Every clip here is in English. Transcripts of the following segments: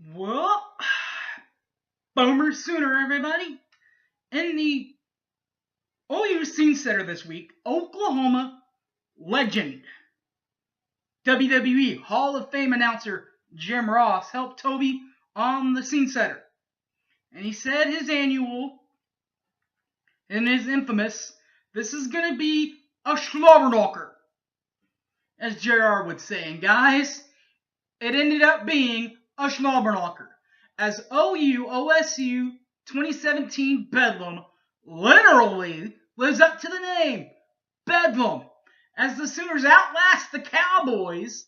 Well, Boomer Sooner, everybody. In the OU Scene Setter this week, Oklahoma legend, WWE Hall of Fame announcer Jim Ross helped Toby on the Scene Setter. And he said his annual and his infamous, this is going to be a slobberknocker, as JR would say. And guys, it ended up being a slobberknocker, as OSU 2017 Bedlam literally lives up to the name, Bedlam, as the Sooners outlast the Cowboys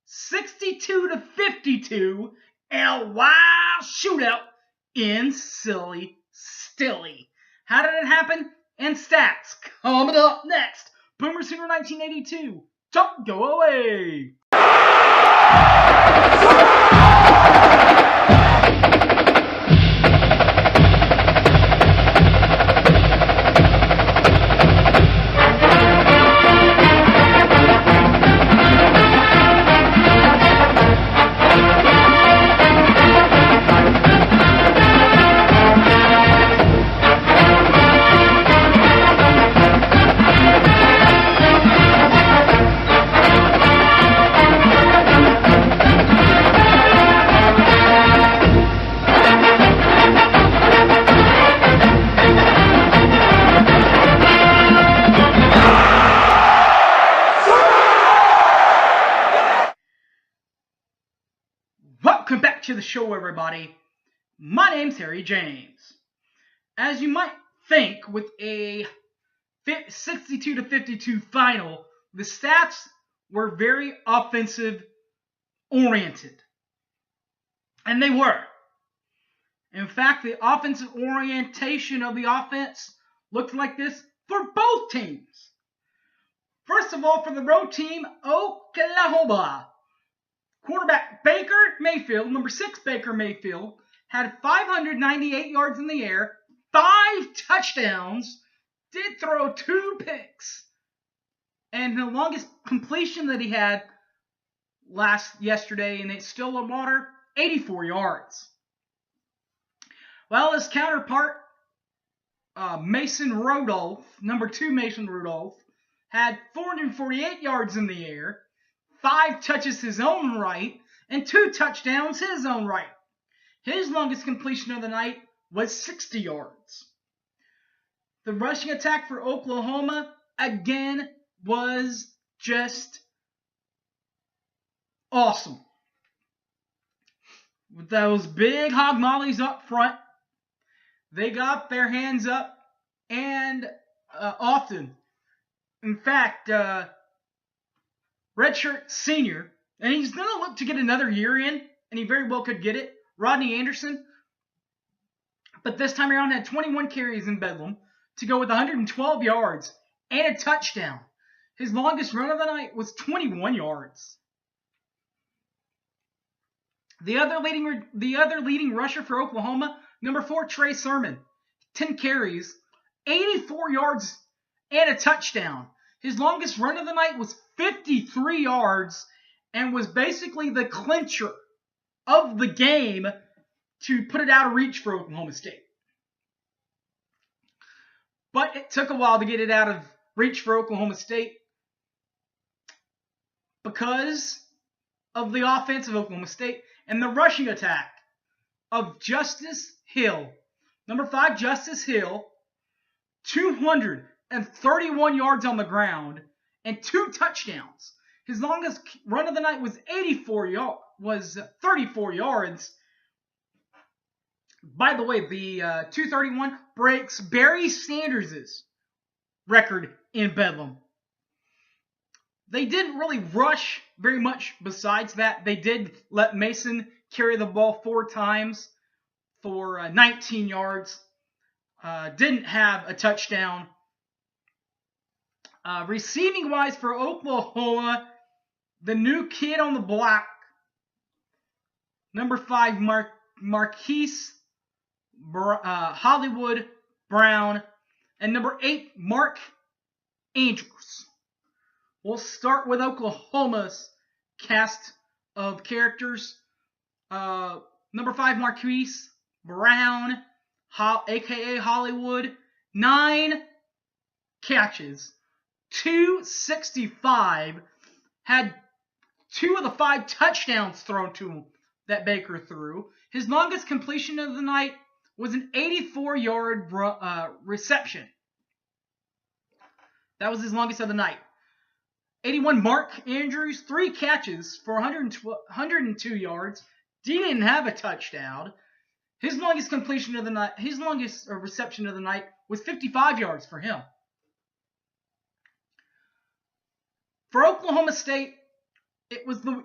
62-52 in a wild shootout in Silly Stilly. How did it happen? And stats coming up next. Boomer Sooner 1982. Don't go away. Welcome back to the show, everybody. My name's Harry James. As you might think, with a 62-52 final, the stats were very offensive oriented. And they were. In fact, the offensive orientation of the offense looked like this for both teams. First of all, for the road team, Oklahoma. Quarterback Baker Mayfield, number 6 Baker Mayfield, had 598 yards in the air, 5 touchdowns, did throw 2 picks, and the longest completion that he had yesterday in Stillwater, 84 yards. Well, his counterpart, Mason Rudolph, number 2 Mason Rudolph, had 448 yards in the air, 5 touches his own right, and 2 touchdowns his own right. His longest completion of the night was 60 yards. The rushing attack for Oklahoma, again, was just awesome. With those big hog mollies up front, they got their hands up, and often, in fact, redshirt senior, and he's going to look to get another year in, and he very well could get it, Rodney Anderson. But this time around had 21 carries in Bedlam to go with 112 yards and a touchdown. His longest run of the night was 21 yards. The other leading rusher for Oklahoma, number 4 Trey Sermon, 10 carries, 84 yards and a touchdown. His longest run of the night was 53 yards and was basically the clincher of the game to put it out of reach for Oklahoma State. But it took a while to get it out of reach for Oklahoma State because of the offense of Oklahoma State and the rushing attack of Justice Hill. Number 5, Justice Hill, 231 yards on the ground and 2 touchdowns. His longest run of the night was 34 yards. By the way, the 231 breaks Barry Sanders' record in Bedlam. They didn't really rush very much besides that. They did let Mason carry the ball 4 times for 19 yards. Didn't have a touchdown. Receiving-wise for Oklahoma, the new kid on the block, number 5, Marquise Hollywood Brown, and number 8, Mark Andrews. We'll start with Oklahoma's cast of characters. Number 5, Marquise Brown, a.k.a. Hollywood, 9 catches, 265, had 2 of the 5 touchdowns thrown to him that Baker threw. His longest completion of the night was an 84-yard reception. That was his longest of the night. 81, Mark Andrews, 3 catches for 102 yards. Didn't have a touchdown. His longest completion of the night, his longest reception of the night was 55 yards for him. For Oklahoma State, it was the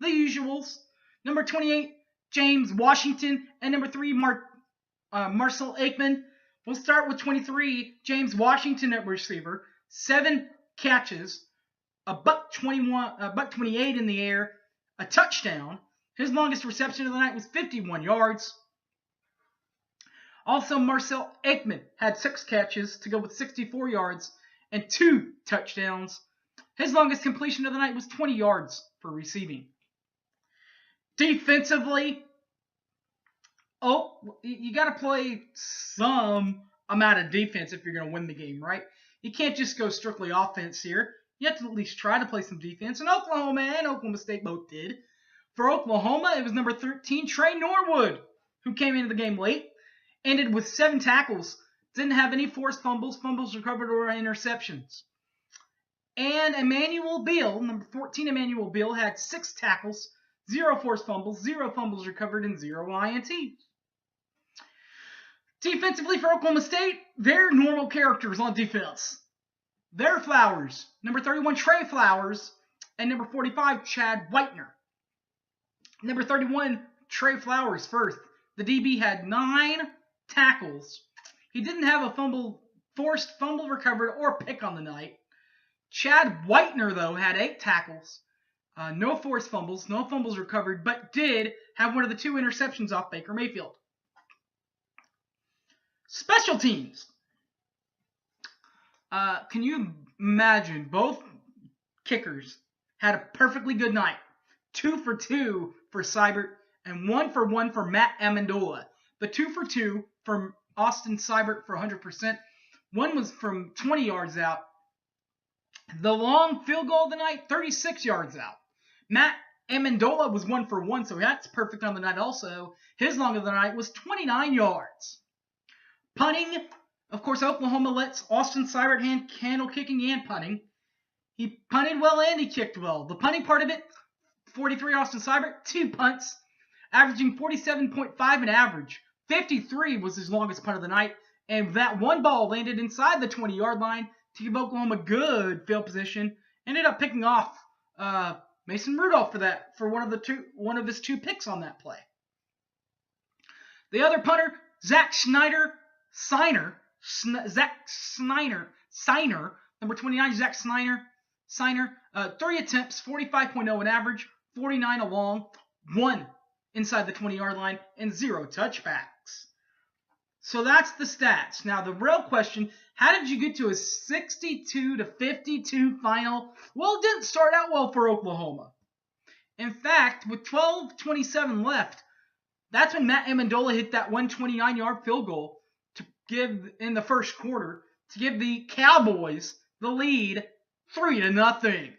usuals. Number 28, James Washington, and number 3, Marcel Aikman. We'll start with 23, James Washington at receiver, 7 catches, a $1.28 in the air, a touchdown. His longest reception of the night was 51 yards. Also, Marcel Aikman had 6 catches to go with 64 yards and 2 touchdowns. His longest completion of the night was 20 yards for receiving. Defensively, you got to play some amount of defense if you're going to win the game, right? You can't just go strictly offense here. You have to at least try to play some defense. And Oklahoma and Oklahoma State both did. For Oklahoma, it was number 13, Trey Norwood, who came into the game late. Ended with 7 tackles. Didn't have any forced fumbles recovered, or interceptions. And Emmanuel Beal, number 14, Emmanuel Beal, had 6 tackles, 0 forced fumbles, 0 fumbles recovered, and 0 INTs. Defensively for Oklahoma State, they're normal characters on defense. They're Flowers, number 31, Trey Flowers, and number 45, Chad Whitener. Number 31, Trey Flowers first. The DB had 9 tackles. He didn't have a forced fumble recovered, or pick on the night. Chad Whitener, though, had 8 tackles. No forced fumbles, no fumbles recovered, but did have one of the 2 interceptions off Baker Mayfield. Special teams. Can you imagine? Both kickers had a perfectly good night. 2 for 2 for Seibert and 1 for 1 for Matt Amendola. The 2 for 2 from Austin Seibert for 100%. One was from 20 yards out. The long field goal of the night, 36 yards out. Matt Amendola was 1 for 1, so that's perfect on the night also. His long of the night was 29 yards. Punting, of course, Oklahoma lets Austin Seibert handle kicking and punting. He punted well and he kicked well. The punting part of it, 43 Austin Seibert, 2 punts, averaging 47.5 in average. 53 was his longest punt of the night, and that one ball landed inside the 20-yard line to give Oklahoma good field position. Ended up picking off Mason Rudolph for one of his 2 picks on that play. The other punter, Zach Snyder, number 29, Zach Snyder, 3 attempts, 45.0 in average, 49 along, 1 inside the 20-yard line, and 0 touchbacks. So that's the stats. Now the real question, how did you get to a 62-52 final? Well, it didn't start out well for Oklahoma. In fact, with 12:27 left, that's when Matt Amendola hit that 129-yard field goal to give in the first quarter to give the Cowboys the lead 3-0.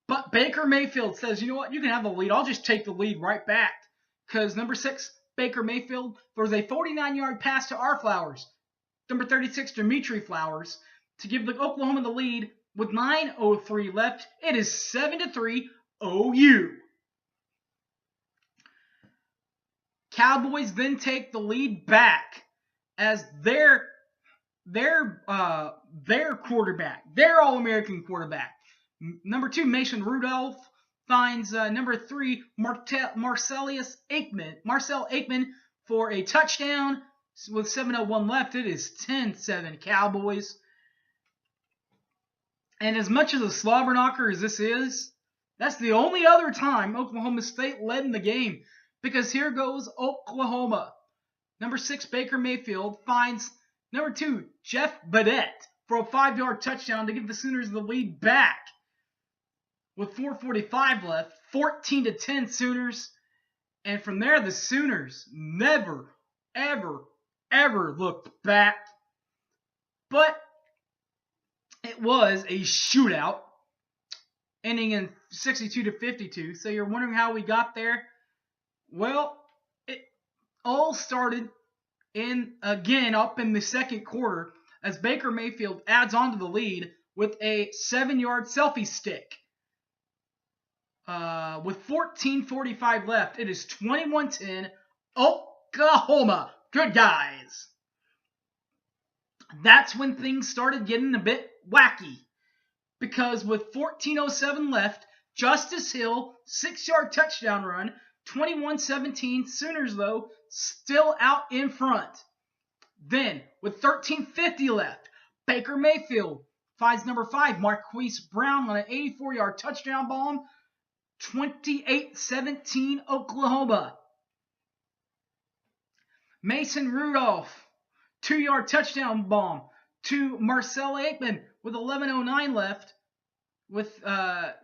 But Baker Mayfield says, you know what, you can have the lead. I'll just take the lead right back. Because number 6, Baker Mayfield, throws a 49-yard pass to our Flowers. Number 36, Dimitri Flowers, to give the Oklahoma the lead with 9:03 left. It is 7-3 OU. Cowboys then take the lead back as their quarterback, their All-American quarterback, number 2, Mason Rudolph, finds number 3, Marcel Aikman for a touchdown with 7:01 left. It is 10-7 Cowboys. And as much as a slobber knocker as this is, that's the only other time Oklahoma State led in the game. Because here goes Oklahoma. Number 6, Baker Mayfield, finds number 2, Jeff Badette, for a 5-yard touchdown to give the Sooners the lead back with 4:45 left, 14-10 Sooners. And from there, the Sooners never, ever, ever looked back. But it was a shootout, ending in 62-52. So you're wondering how we got there? Well, it all started up in the second quarter as Baker Mayfield adds on to the lead with a 7-yard selfie stick. With 14:45 left, it is 21-10 Oklahoma. Good guys. That's when things started getting a bit wacky. Because with 14:07 left, Justice Hill, 6-yard touchdown run, 21-17. Sooners, though, still out in front. Then, with 13:50 left, Baker Mayfield finds number 5, Marquise Brown, on an 84-yard touchdown bomb. 28-17 Oklahoma. Mason Rudolph, 2-yard touchdown bomb to Marcel Aikman with 11:09 left,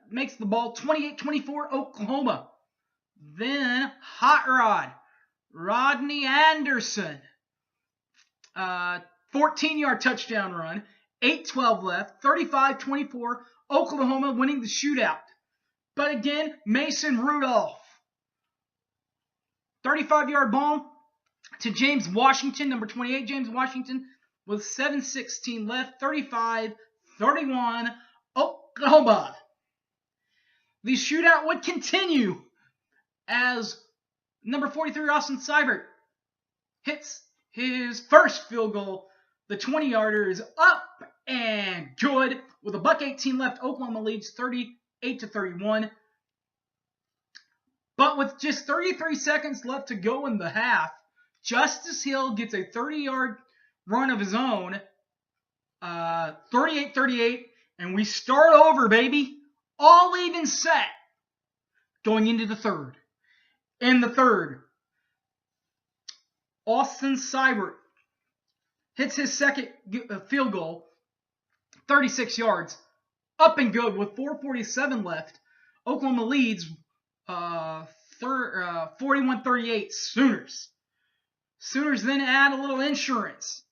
makes the ball 28-24 Oklahoma. Then Hot Rod, Rodney Anderson, 14-yard touchdown run, 8:12 left, 35-24 Oklahoma, winning the shootout. But again, Mason Rudolph, 35-yard bomb to James Washington, number 28, James Washington, with 7:16 left, 35-31 Oklahoma. The shootout would continue as number 43, Austin Seibert, hits his first field goal. The 20-yarder is up and good. With $1:18 left, Oklahoma leads 38-31. But with just 33 seconds left to go in the half, Justice Hill gets a 30-yard run of his own, 38-38, and we start over, baby. All even set going into the third. In the third, Austin Seibert hits his second field goal, 36 yards, up and good with 4:47 left. Oklahoma leads 41-38 Sooners. Sooners then add a little insurance.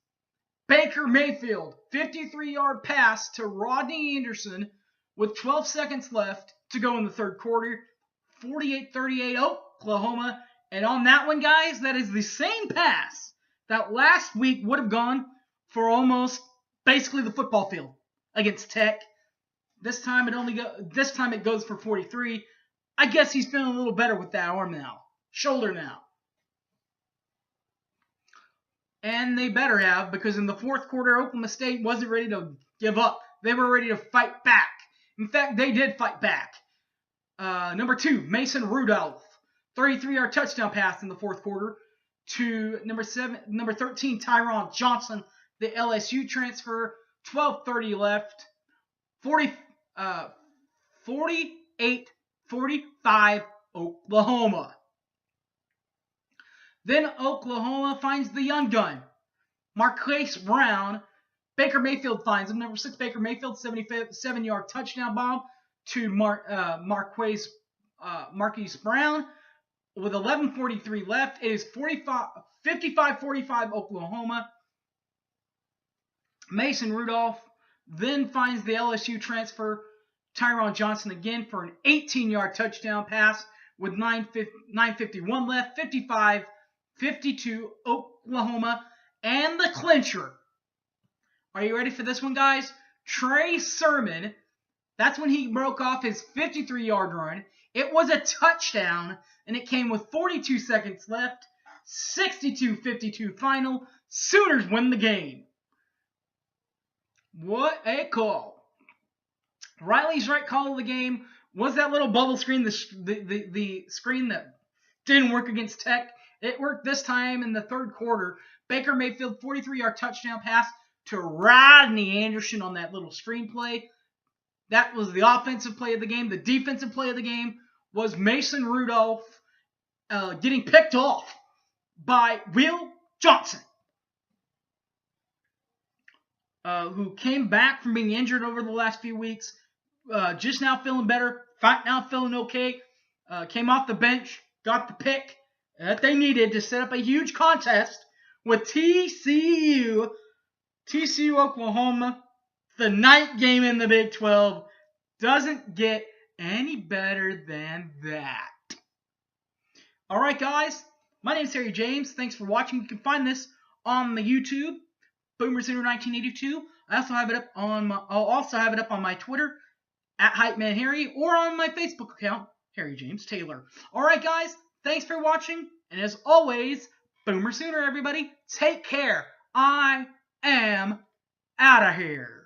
Baker Mayfield, 53-yard pass to Rodney Anderson with 12 seconds left to go in the third quarter. 48-38 Oklahoma. And on that one, guys, that is the same pass that last week would have gone for almost basically the football field against Tech. This time it goes for 43. I guess he's feeling a little better with that arm now. Shoulder now. And they better have, because in the fourth quarter, Oklahoma State wasn't ready to give up. They were ready to fight back. In fact, they did fight back. Number 2, Mason Rudolph, 33-yard touchdown pass in the fourth quarter to number 13, Tyron Johnson, the LSU transfer. 12:30 left. 48-45 Oklahoma. Then Oklahoma finds the young gun, Marquise Brown. Baker Mayfield finds him. Number 6, Baker Mayfield, 77-yard touchdown bomb to Marquise Brown. With 11:43 left, it is 55-45 Oklahoma. Mason Rudolph then finds the LSU transfer, Tyron Johnson, again for an 18-yard touchdown pass with 9:51 left, 55-52 Oklahoma. And the clincher. Are you ready for this one, guys? Trey Sermon. That's when he broke off his 53-yard run. It was a touchdown, and it came with 42 seconds left. 62-52 final. Sooners win the game. What a call. Riley's right call of the game was that little bubble screen, the screen that didn't work against Tech. It worked this time in the third quarter. Baker Mayfield, 43-yard touchdown pass to Rodney Anderson on that little screenplay. That was the offensive play of the game. The defensive play of the game was Mason Rudolph getting picked off by Will Johnson, who came back from being injured over the last few weeks. Just now feeling better. now feeling okay. Came off the bench, got the pick that they needed to set up a huge contest with TCU Oklahoma. The night game in the Big 12 doesn't get any better than that. All right, guys. My name is Harry James. Thanks for watching. You can find this on the YouTube, Boomer Sooner 1982. I'll also have it up on my Twitter at HypeManHarry or on my Facebook account, Harry James Taylor. All right, guys. Thanks for watching, and as always, Boomer Sooner, everybody. Take care. I am out of here.